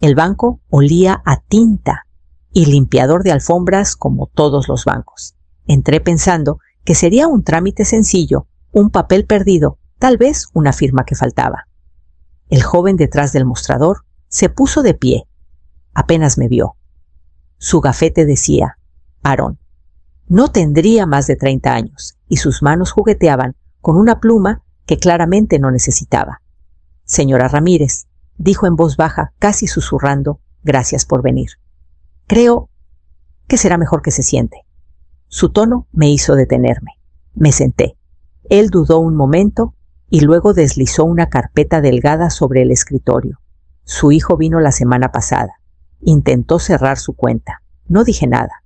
El banco olía a tinta y limpiador de alfombras como todos los bancos. Entré pensando que sería un trámite sencillo, un papel perdido, tal vez una firma que faltaba. El joven detrás del mostrador se puso de pie. Apenas me vio. Su gafete decía Aarón. No tendría más de 30 años y sus manos jugueteaban con una pluma que claramente no necesitaba. Señora Ramírez, dijo en voz baja, casi susurrando, gracias por venir. Creo que será mejor que se siente. Su tono me hizo detenerme. Me senté. Él dudó un momento y luego deslizó una carpeta delgada sobre el escritorio. Su hijo vino la semana pasada. Intentó cerrar su cuenta. No dije nada.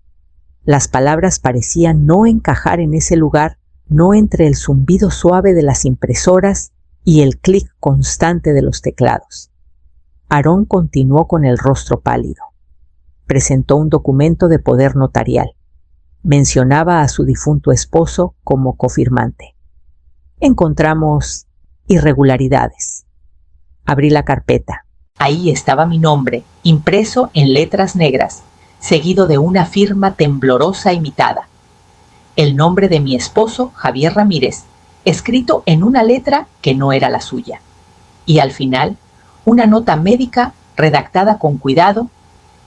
Las palabras parecían no encajar en ese lugar, no entre el zumbido suave de las impresoras y el clic constante de los teclados. Aarón continuó con el rostro pálido. Presentó un documento de poder notarial. Mencionaba a su difunto esposo como cofirmante. Encontramos irregularidades. Abrí la carpeta. Ahí estaba mi nombre, impreso en letras negras, seguido de una firma temblorosa imitada. El nombre de mi esposo, Javier Ramírez, escrito en una letra que no era la suya. Y al final, una nota médica redactada con cuidado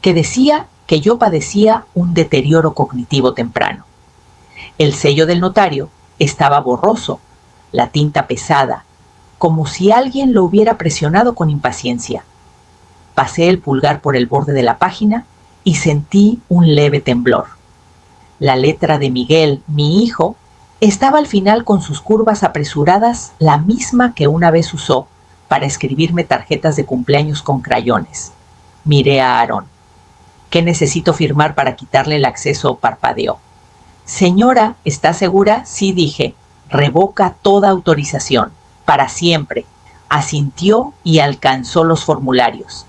que decía que yo padecía un deterioro cognitivo temprano. El sello del notario estaba borroso, la tinta pesada, como si alguien lo hubiera presionado con impaciencia. Pasé el pulgar por el borde de la página y sentí un leve temblor. La letra de Miguel, mi hijo, estaba al final con sus curvas apresuradas, la misma que una vez usó para escribirme tarjetas de cumpleaños con crayones. Miré a Aarón. ¿Qué necesito firmar para quitarle el acceso? Parpadeó. Señora, ¿está segura? Sí, dije. Revoca toda autorización. Para siempre. Asintió y alcanzó los formularios.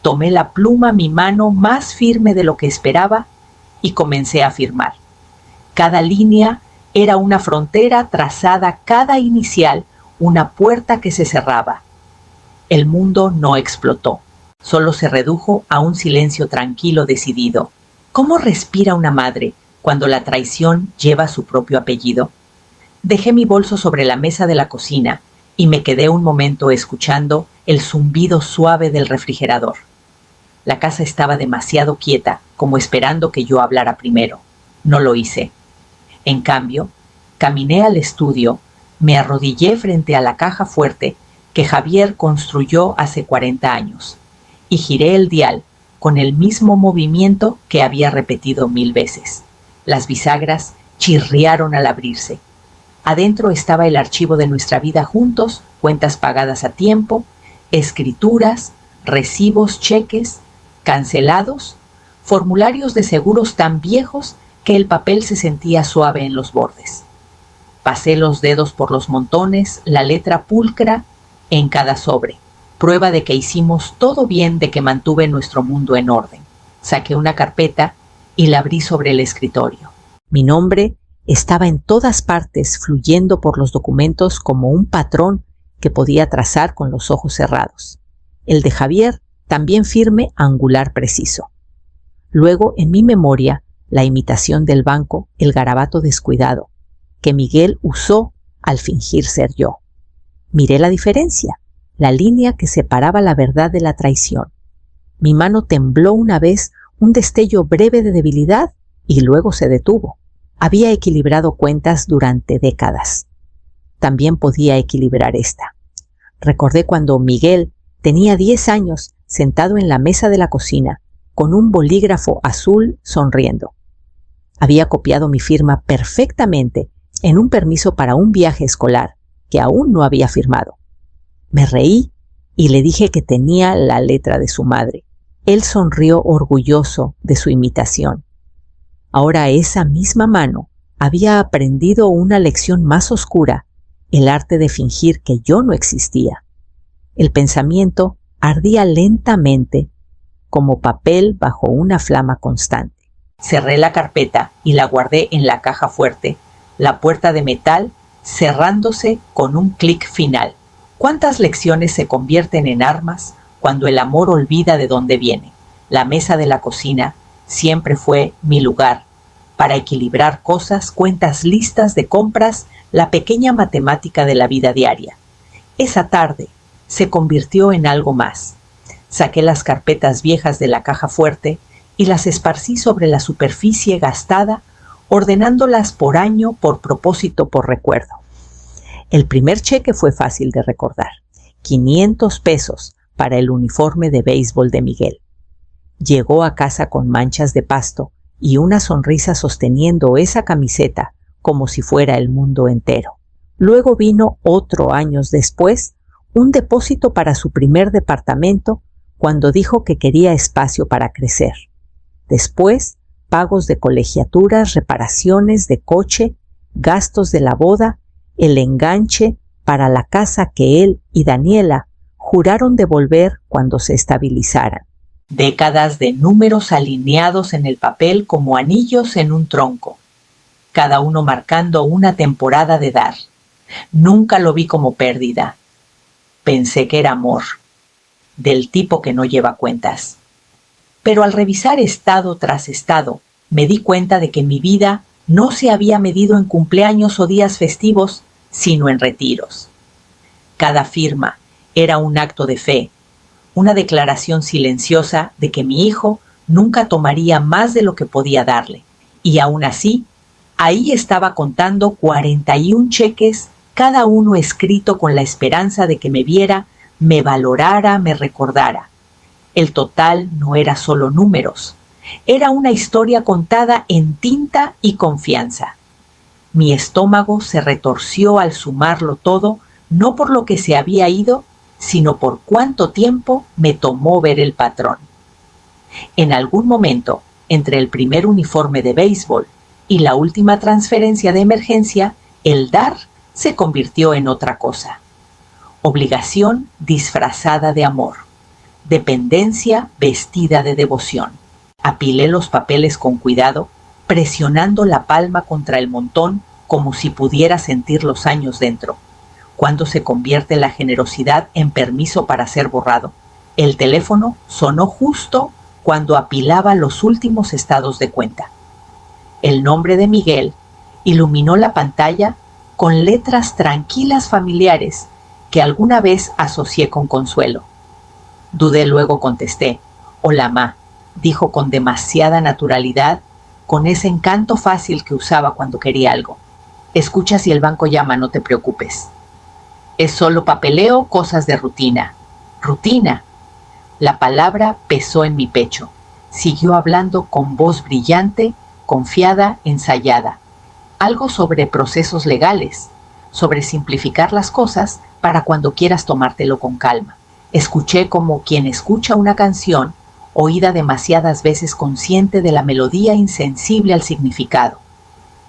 Tomé la pluma a mi mano más firme de lo que esperaba y comencé a firmar. Cada línea era una frontera trazada, cada inicial una puerta que se cerraba. El mundo no explotó, solo se redujo a un silencio tranquilo, decidido. ¿Cómo respira una madre cuando la traición lleva su propio apellido? Dejé mi bolso sobre la mesa de la cocina y me quedé un momento escuchando el zumbido suave del refrigerador. La casa estaba demasiado quieta, como esperando que yo hablara primero. No lo hice. En cambio, caminé al estudio, me arrodillé frente a la caja fuerte que Javier construyó hace 40 años y giré el dial con el mismo movimiento que había repetido 1000 veces. Las bisagras chirriaron al abrirse. Adentro estaba el archivo de nuestra vida juntos, cuentas pagadas a tiempo, escrituras, recibos, cheques, cancelados, formularios de seguros tan viejos que el papel se sentía suave en los bordes. Pasé los dedos por los montones, la letra pulcra en cada sobre, prueba de que hicimos todo bien, de que mantuve nuestro mundo en orden. Saqué una carpeta y la abrí sobre el escritorio. Mi nombre estaba en todas partes, fluyendo por los documentos como un patrón que podía trazar con los ojos cerrados. El de Javier, también firme, angular, preciso. Luego, en mi memoria, la imitación del banco, el garabato descuidado, que Miguel usó al fingir ser yo. Miré la diferencia, la línea que separaba la verdad de la traición. Mi mano tembló una vez, un destello breve de debilidad, y luego se detuvo. Había equilibrado cuentas durante décadas. También podía equilibrar esta. Recordé cuando Miguel tenía 10 años, sentado en la mesa de la cocina, con un bolígrafo azul sonriendo. Había copiado mi firma perfectamente en un permiso para un viaje escolar que aún no había firmado. Me reí y le dije que tenía la letra de su madre. Él sonrió orgulloso de su imitación. Ahora esa misma mano había aprendido una lección más oscura, el arte de fingir que yo no existía. El pensamiento ardía lentamente como papel bajo una flama constante. Cerré la carpeta y la guardé en la caja fuerte, la puerta de metal cerrándose con un clic final. ¿Cuántas lecciones se convierten en armas cuando el amor olvida de dónde viene. La mesa de la cocina siempre fue mi lugar para equilibrar cosas, cuentas, listas de compras, la pequeña matemática de la vida diaria. Esa tarde se convirtió en algo más. Saqué las carpetas viejas de la caja fuerte y las esparcí sobre la superficie gastada, ordenándolas por año, por propósito, por recuerdo. El primer cheque fue fácil de recordar. 500 pesos para el uniforme de béisbol de Miguel. Llegó a casa con manchas de pasto y una sonrisa sosteniendo esa camiseta como si fuera el mundo entero. Luego vino otro años después, un depósito para su primer departamento cuando dijo que quería espacio para crecer. Después, pagos de colegiaturas, reparaciones de coche, gastos de la boda, el enganche para la casa que él y Daniela juraron devolver cuando se estabilizaran. Décadas de números alineados en el papel como anillos en un tronco, cada uno marcando una temporada de dar. Nunca lo vi como pérdida. Pensé que era amor, del tipo que no lleva cuentas. Pero al revisar estado tras estado, me di cuenta de que mi vida no se había medido en cumpleaños o días festivos, sino en retiros. Cada firma era un acto de fe, una declaración silenciosa de que mi hijo nunca tomaría más de lo que podía darle. Y aún así, ahí estaba contando 41 cheques, cada uno escrito con la esperanza de que me viera, me valorara, me recordara. El total no era solo números, era una historia contada en tinta y confianza. Mi estómago se retorció al sumarlo todo, no por lo que se había ido, sino por cuánto tiempo me tomó ver el patrón. En algún momento, entre el primer uniforme de béisbol y la última transferencia de emergencia, el dar se convirtió en otra cosa. Obligación disfrazada de amor. Dependencia vestida de devoción. Apilé los papeles con cuidado, presionando la palma contra el montón como si pudiera sentir los años dentro. Cuando se convierte la generosidad en permiso para ser borrado. El teléfono sonó justo cuando apilaba los últimos estados de cuenta. El nombre de Miguel iluminó la pantalla con letras tranquilas familiares que alguna vez asocié con consuelo. Dudé, luego contesté. Hola, ma, dijo con demasiada naturalidad, con ese encanto fácil que usaba cuando quería algo. Escucha si el banco llama, no te preocupes. Es solo papeleo, cosas de rutina. Rutina. La palabra pesó en mi pecho. Siguió hablando con voz brillante, confiada, ensayada. Algo sobre procesos legales, sobre simplificar las cosas para cuando quieras tomártelo con calma. Escuché como quien escucha una canción, oída demasiadas veces consciente de la melodía insensible al significado.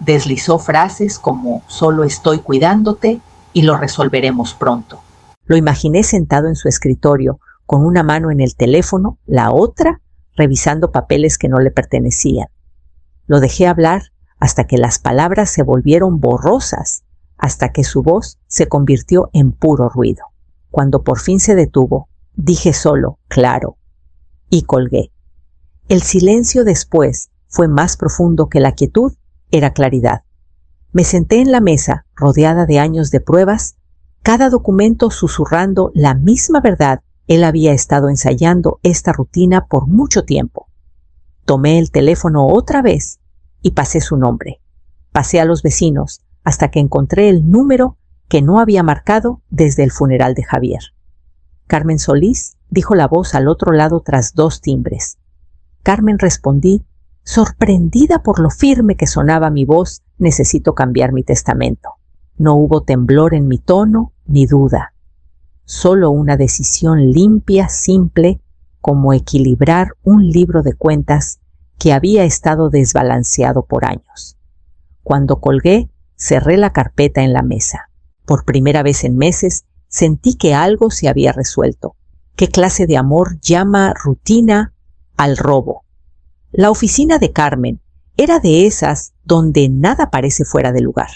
Deslizó frases como solo estoy cuidándote y lo resolveremos pronto. Lo imaginé sentado en su escritorio, con una mano en el teléfono, la otra revisando papeles que no le pertenecían. Lo dejé hablar hasta que las palabras se volvieron borrosas, hasta que su voz se convirtió en puro ruido. Cuando por fin se detuvo, dije solo, claro, y colgué. El silencio después fue más profundo que la quietud, era claridad. Me senté en la mesa, rodeada de años de pruebas, cada documento susurrando la misma verdad. Él había estado ensayando esta rutina por mucho tiempo. Tomé el teléfono otra vez y pasé su nombre. Pasé a los vecinos hasta que encontré el número que no había marcado desde el funeral de Javier. Carmen Solís, dijo la voz al otro lado tras 2 timbres. Carmen, respondí, sorprendida por lo firme que sonaba mi voz. Necesito cambiar mi testamento. No hubo temblor en mi tono ni duda. Solo una decisión limpia, simple, como equilibrar un libro de cuentas que había estado desbalanceado por años. Cuando colgué, cerré la carpeta en la mesa. Por primera vez en meses, sentí que algo se había resuelto. ¿Qué clase de amor llama rutina al robo? La oficina de Carmen era de esas donde nada parece fuera de lugar.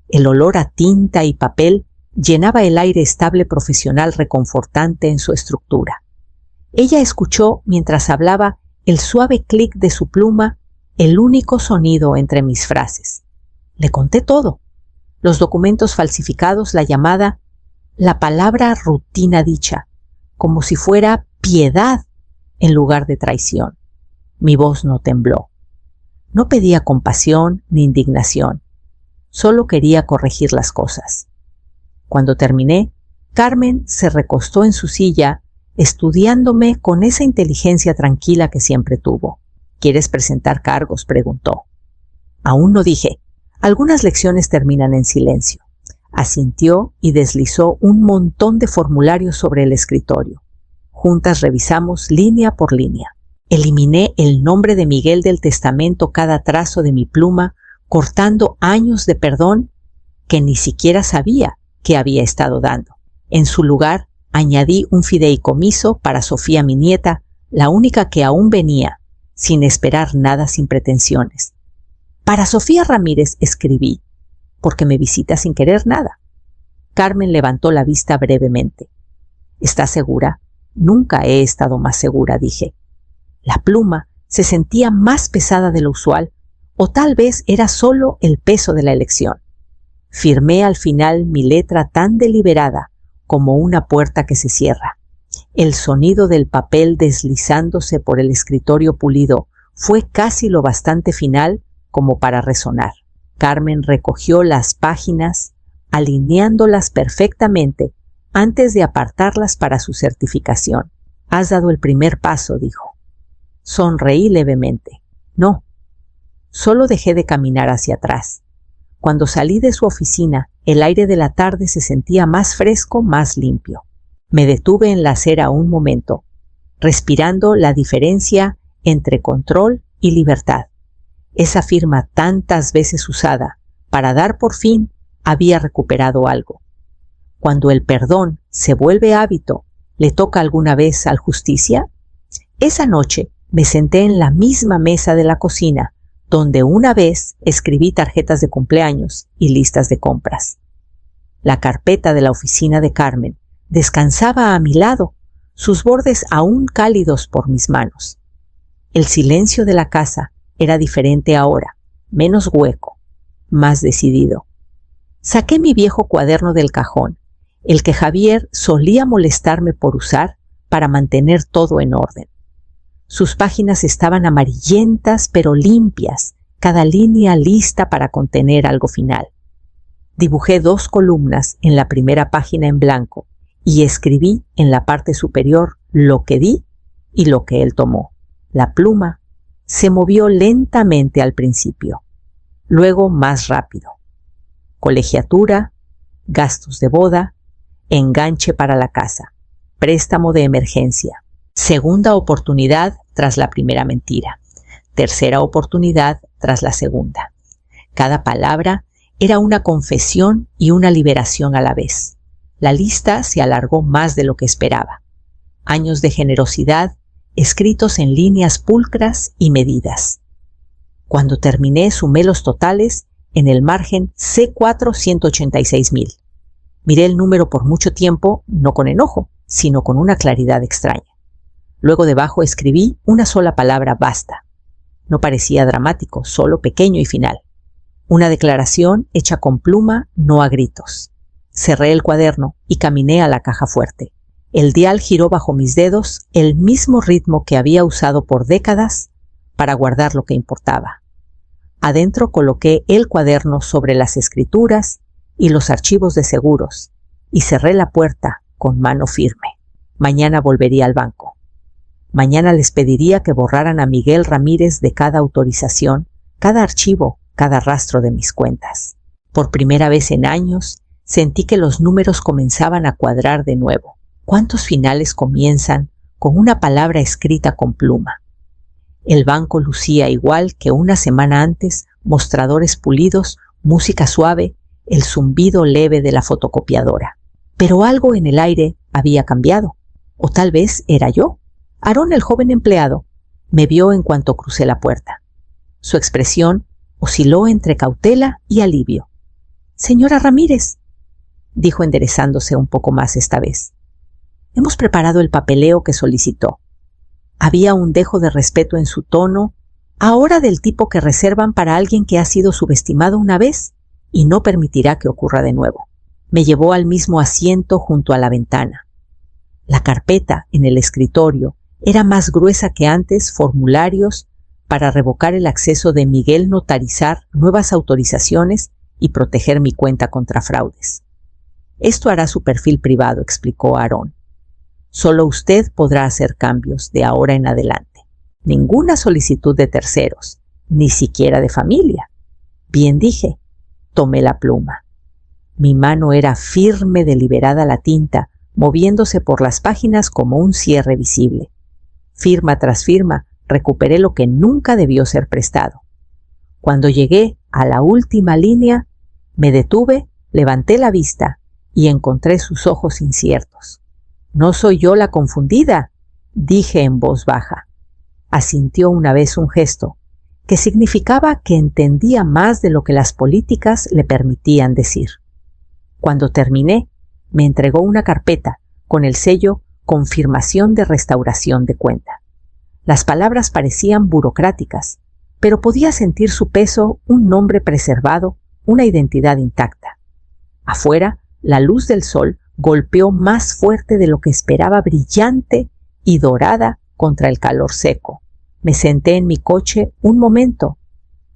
El olor a tinta y papel llenaba el aire estable profesional reconfortante en su estructura. Ella escuchó mientras hablaba el suave clic de su pluma, el único sonido entre mis frases. Le conté todo. Los documentos falsificados, la llamada, la palabra rutina dicha, como si fuera piedad en lugar de traición. Mi voz no tembló. No pedía compasión ni indignación. Solo quería corregir las cosas. Cuando terminé, Carmen se recostó en su silla, estudiándome con esa inteligencia tranquila que siempre tuvo. ¿Quieres presentar cargos?, preguntó. Aún no dije. Algunas lecciones terminan en silencio. Asintió y deslizó un montón de formularios sobre el escritorio. Juntas revisamos línea por línea. Eliminé el nombre de Miguel del testamento cada trazo de mi pluma, cortando años de perdón que ni siquiera sabía que había estado dando. En su lugar, añadí un fideicomiso para Sofía, mi nieta, la única que aún venía, sin esperar nada, sin pretensiones. Para Sofía Ramírez escribí, porque me visita sin querer nada. Carmen levantó la vista brevemente. ¿Estás segura? Nunca he estado más segura, dije. La pluma se sentía más pesada de lo usual, o tal vez era solo el peso de la elección. Firmé al final mi letra tan deliberada como una puerta que se cierra. El sonido del papel deslizándose por el escritorio pulido fue casi lo bastante final como para resonar. Carmen recogió las páginas, alineándolas perfectamente antes de apartarlas para su certificación. Has dado el primer paso, dijo. Sonreí levemente. No, solo dejé de caminar hacia atrás. Cuando salí de su oficina, el aire de la tarde se sentía más fresco, más limpio. Me detuve en la acera un momento, respirando la diferencia entre control y libertad. Esa firma tantas veces usada para dar por fin había recuperado algo. Cuando el perdón se vuelve hábito, ¿le toca alguna vez al justicia? Esa noche me senté en la misma mesa de la cocina, donde una vez escribí tarjetas de cumpleaños y listas de compras. La carpeta de la oficina de Carmen descansaba a mi lado, sus bordes aún cálidos por mis manos. El silencio de la casa era diferente ahora, menos hueco, más decidido. Saqué mi viejo cuaderno del cajón, el que Javier solía molestarme por usar para mantener todo en orden. Sus páginas estaban amarillentas pero limpias, cada línea lista para contener algo final. Dibujé 2 columnas en la primera página en blanco y escribí en la parte superior lo que di y lo que él tomó. La pluma se movió lentamente al principio, luego más rápido. Colegiatura, gastos de boda, enganche para la casa, préstamo de emergencia, segunda oportunidad tras la primera mentira, tercera oportunidad tras la segunda. Cada palabra era una confesión y una liberación a la vez. La lista se alargó más de lo que esperaba. Años de generosidad escritos en líneas pulcras y medidas. Cuando terminé, sumé los totales en el margen C4 186,000. Miré el número por mucho tiempo, no con enojo, sino con una claridad extraña. Luego debajo escribí una sola palabra: basta. No parecía dramático, solo pequeño y final. Una declaración hecha con pluma, no a gritos. Cerré el cuaderno y caminé a la caja fuerte. El dial giró bajo mis dedos el mismo ritmo que había usado por décadas para guardar lo que importaba. Adentro coloqué el cuaderno sobre las escrituras y los archivos de seguros y cerré la puerta con mano firme. Mañana volvería al banco. Mañana les pediría que borraran a Miguel Ramírez de cada autorización, cada archivo, cada rastro de mis cuentas. Por primera vez en años, sentí que los números comenzaban a cuadrar de nuevo. ¿Cuántos finales comienzan con una palabra escrita con pluma? El banco lucía igual que una semana antes, mostradores pulidos, música suave, el zumbido leve de la fotocopiadora. Pero algo en el aire había cambiado, o tal vez era yo. Aarón, el joven empleado, me vio en cuanto crucé la puerta. Su expresión osciló entre cautela y alivio. «Señora Ramírez», dijo enderezándose un poco más esta vez. «Hemos preparado el papeleo que solicitó. Había un dejo de respeto en su tono, ahora del tipo que reservan para alguien que ha sido subestimado una vez y no permitirá que ocurra de nuevo. Me llevó al mismo asiento junto a la ventana. La carpeta en el escritorio era más gruesa que antes, formularios para revocar el acceso de Miguel, notarizar nuevas autorizaciones y proteger mi cuenta contra fraudes. Esto hará su perfil privado, explicó Aarón. Solo usted podrá hacer cambios de ahora en adelante. Ninguna solicitud de terceros, ni siquiera de familia. Bien dije. Tomé la pluma. Mi mano era firme, deliberada la tinta, moviéndose por las páginas como un cierre visible. Firma tras firma, recuperé lo que nunca debió ser prestado. Cuando llegué a la última línea, me detuve, levanté la vista y encontré sus ojos inciertos. «No soy yo la confundida», dije en voz baja. Asintió una vez un gesto que significaba que entendía más de lo que las políticas le permitían decir. Cuando terminé, me entregó una carpeta con el sello «Confirmación de restauración de cuenta». Las palabras parecían burocráticas, pero podía sentir su peso, un nombre preservado, una identidad intacta. Afuera, la luz del sol golpeó más fuerte de lo que esperaba, brillante y dorada contra el calor seco. Me senté en mi coche un momento,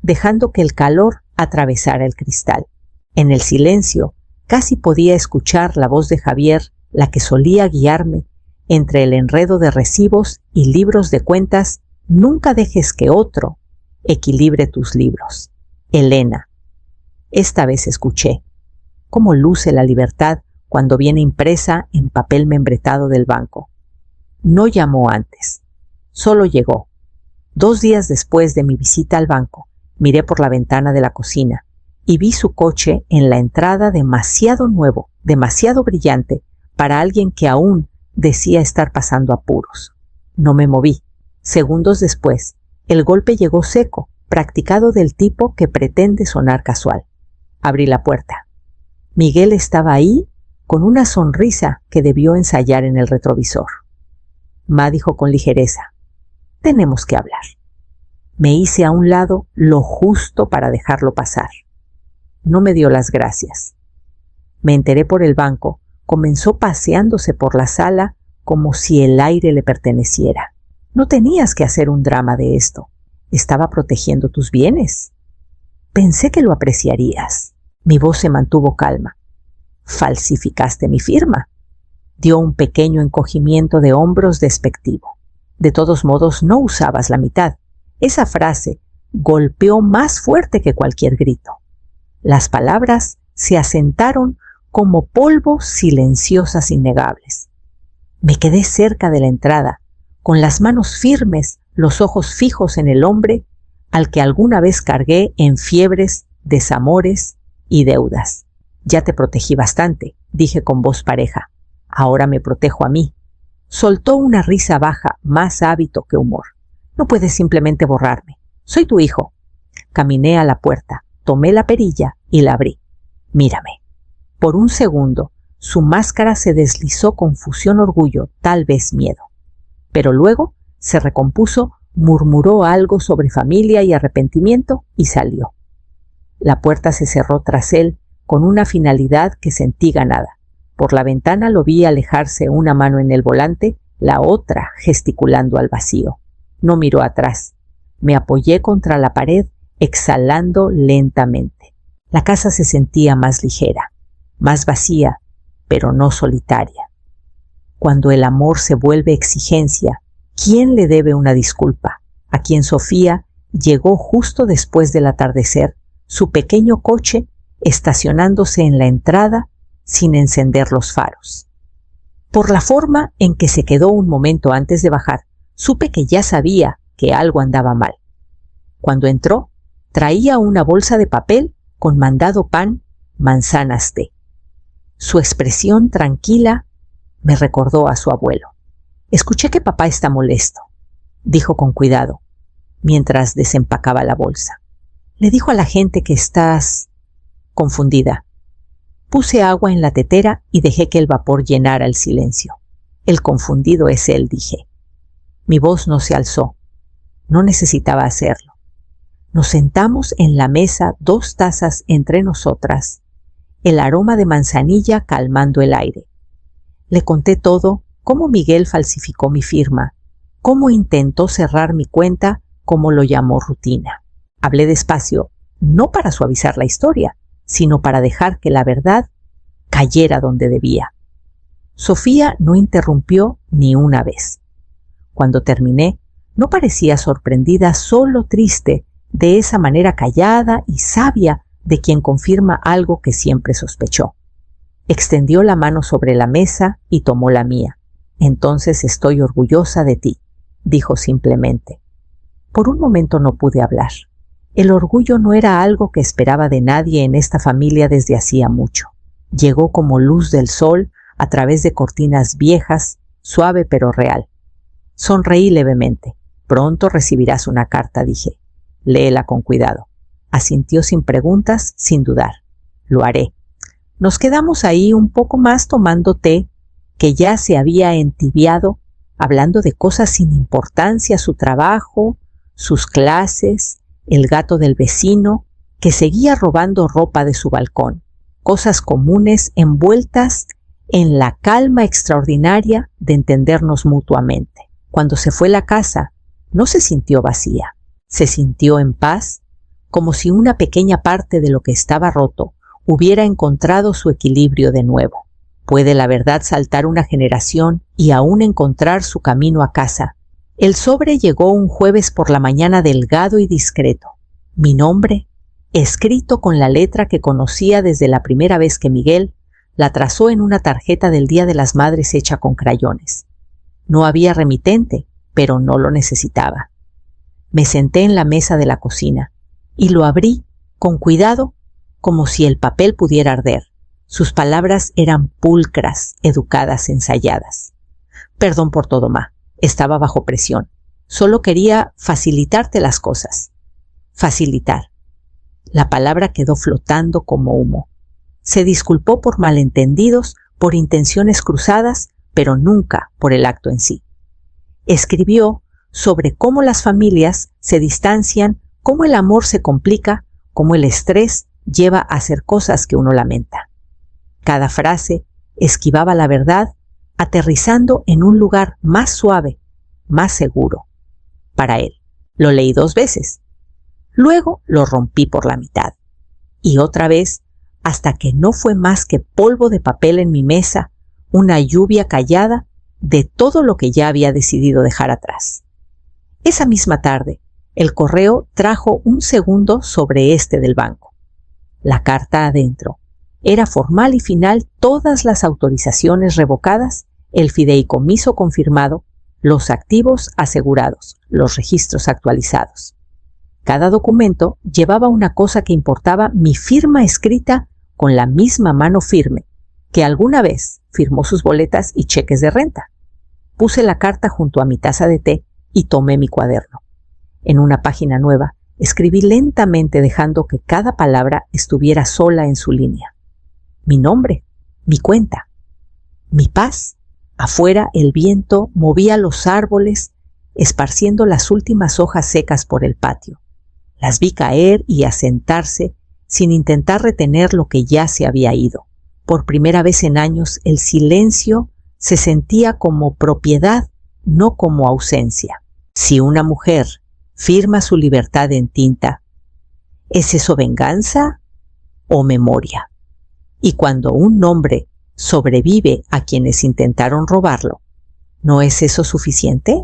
dejando que el calor atravesara el cristal. En el silencio, casi podía escuchar la voz de Javier, la que solía guiarme entre el enredo de recibos y libros de cuentas. «Nunca dejes que otro equilibre tus libros. Elena». Esta vez escuché. Cómo luce la libertad cuando viene impresa en papel membretado del banco. No llamó antes. Solo llegó. 2 días después de mi visita al banco, miré por la ventana de la cocina y vi su coche en la entrada, demasiado nuevo, demasiado brillante para alguien que aún decía estar pasando apuros. No me moví. Segundos después, el golpe llegó seco, practicado, del tipo que pretende sonar casual. Abrí la puerta. Miguel estaba ahí con una sonrisa que debió ensayar en el retrovisor. Ma dijo con ligereza: «Tenemos que hablar». Me hice a un lado lo justo para dejarlo pasar. No me dio las gracias. Me enteré por el banco. Comenzó paseándose por la sala como si el aire le perteneciera. «No tenías que hacer un drama de esto. Estaba protegiendo tus bienes. Pensé que lo apreciarías». Mi voz se mantuvo calma. «Falsificaste mi firma». Dio un pequeño encogimiento de hombros despectivo. «De todos modos, no usabas la mitad». Esa frase golpeó más fuerte que cualquier grito. Las palabras se asentaron como polvo, silenciosas, innegables. Me quedé cerca de la entrada, con las manos firmes, los ojos fijos en el hombre al que alguna vez cargué en fiebres, desamores y deudas. «Ya te protegí bastante», dije con voz pareja. «Ahora me protejo a mí». Soltó una risa baja, más hábito que humor. «No puedes simplemente borrarme. Soy tu hijo». Caminé a la puerta, tomé la perilla y la abrí. «Mírame». Por un segundo, su máscara se deslizó, confusión, orgullo, tal vez miedo. Pero luego se recompuso, murmuró algo sobre familia y arrepentimiento y salió. La puerta se cerró tras él con una finalidad que sentí ganada. Por la ventana lo vi alejarse, una mano en el volante, la otra gesticulando al vacío. No miró atrás. Me apoyé contra la pared, exhalando lentamente. La casa se sentía más ligera, más vacía, pero no solitaria. Cuando el amor se vuelve exigencia, ¿quién le debe una disculpa? A quien Sofía llegó justo después del atardecer, su pequeño coche estacionándose en la entrada sin encender los faros. Por la forma en que se quedó un momento antes de bajar, supe que ya sabía que algo andaba mal. Cuando entró, traía una bolsa de papel con mandado pan, manzanas, té. Su expresión tranquila me recordó a su abuelo. «Escuché que papá está molesto», dijo con cuidado, mientras desempacaba la bolsa. «Le dijo a la gente que estás confundida». Puse agua en la tetera y dejé que el vapor llenara el silencio. «El confundido es él», dije. Mi voz no se alzó. No necesitaba hacerlo. Nos sentamos en la mesa, 2 tazas entre nosotras, el aroma de manzanilla calmando el aire. Le conté todo, cómo Miguel falsificó mi firma, cómo intentó cerrar mi cuenta, como lo llamó rutina. Hablé despacio, no para suavizar la historia, sino para dejar que la verdad cayera donde debía. Sofía no interrumpió ni una vez. Cuando terminé, no parecía sorprendida, solo triste, de esa manera callada y sabia de quien confirma algo que siempre sospechó. Extendió la mano sobre la mesa y tomó la mía. Entonces estoy orgullosa de ti, dijo simplemente. Por un momento no pude hablar. El orgullo no era algo que esperaba de nadie en esta familia desde hacía mucho. Llegó como luz del sol a través de cortinas viejas, suave pero real. Sonreí levemente. Pronto recibirás una carta, dije. Léela con cuidado. Asintió sin preguntas, sin dudar. Lo haré. Nos quedamos ahí un poco más tomando té, que ya se había entibiado, hablando de cosas sin importancia, su trabajo, sus clases, el gato del vecino, que seguía robando ropa de su balcón, cosas comunes envueltas en la calma extraordinaria de entendernos mutuamente. Cuando se fue la casa, no se sintió vacía, se sintió en paz, como si una pequeña parte de lo que estaba roto hubiera encontrado su equilibrio de nuevo. Puede la verdad saltar una generación y aún encontrar su camino a casa. El sobre llegó un jueves por la mañana delgado y discreto. Mi nombre, escrito con la letra que conocía desde la primera vez que Miguel la trazó en una tarjeta del Día de las Madres hecha con crayones. No había remitente, pero no lo necesitaba. Me senté en la mesa de la cocina y lo abrí con cuidado, como si el papel pudiera arder. Sus palabras eran pulcras, educadas, ensayadas. Perdón por todo, ma. Estaba bajo presión. Solo quería facilitarte las cosas. Facilitar. La palabra quedó flotando como humo. Se disculpó por malentendidos, por intenciones cruzadas, pero nunca por el acto en sí. Escribió sobre cómo las familias se distancian, cómo el amor se complica, cómo el estrés lleva a hacer cosas que uno lamenta. Cada frase esquivaba la verdad, aterrizando en un lugar más suave, más seguro. Para él. Lo leí 2 veces. Luego lo rompí por la mitad. Y otra vez, hasta que no fue más que polvo de papel en mi mesa, una lluvia callada de todo lo que ya había decidido dejar atrás. Esa misma tarde, el correo trajo un segundo sobre este del banco. La carta adentro. Era formal y final, todas las autorizaciones revocadas, el fideicomiso confirmado, los activos asegurados, los registros actualizados. Cada documento llevaba una cosa que importaba: mi firma escrita con la misma mano firme que alguna vez firmó sus boletas y cheques de renta. Puse la carta junto a mi taza de té y tomé mi cuaderno. En una página nueva, escribí lentamente, dejando que cada palabra estuviera sola en su línea. Mi nombre, mi cuenta, mi paz. Afuera el viento movía los árboles, esparciendo las últimas hojas secas por el patio. Las vi caer y asentarse sin intentar retener lo que ya se había ido. Por primera vez en años, el silencio se sentía como propiedad, no como ausencia. Si una mujer firma su libertad en tinta, ¿es eso venganza o memoria? Y cuando un nombre sobrevive a quienes intentaron robarlo, ¿no es eso suficiente?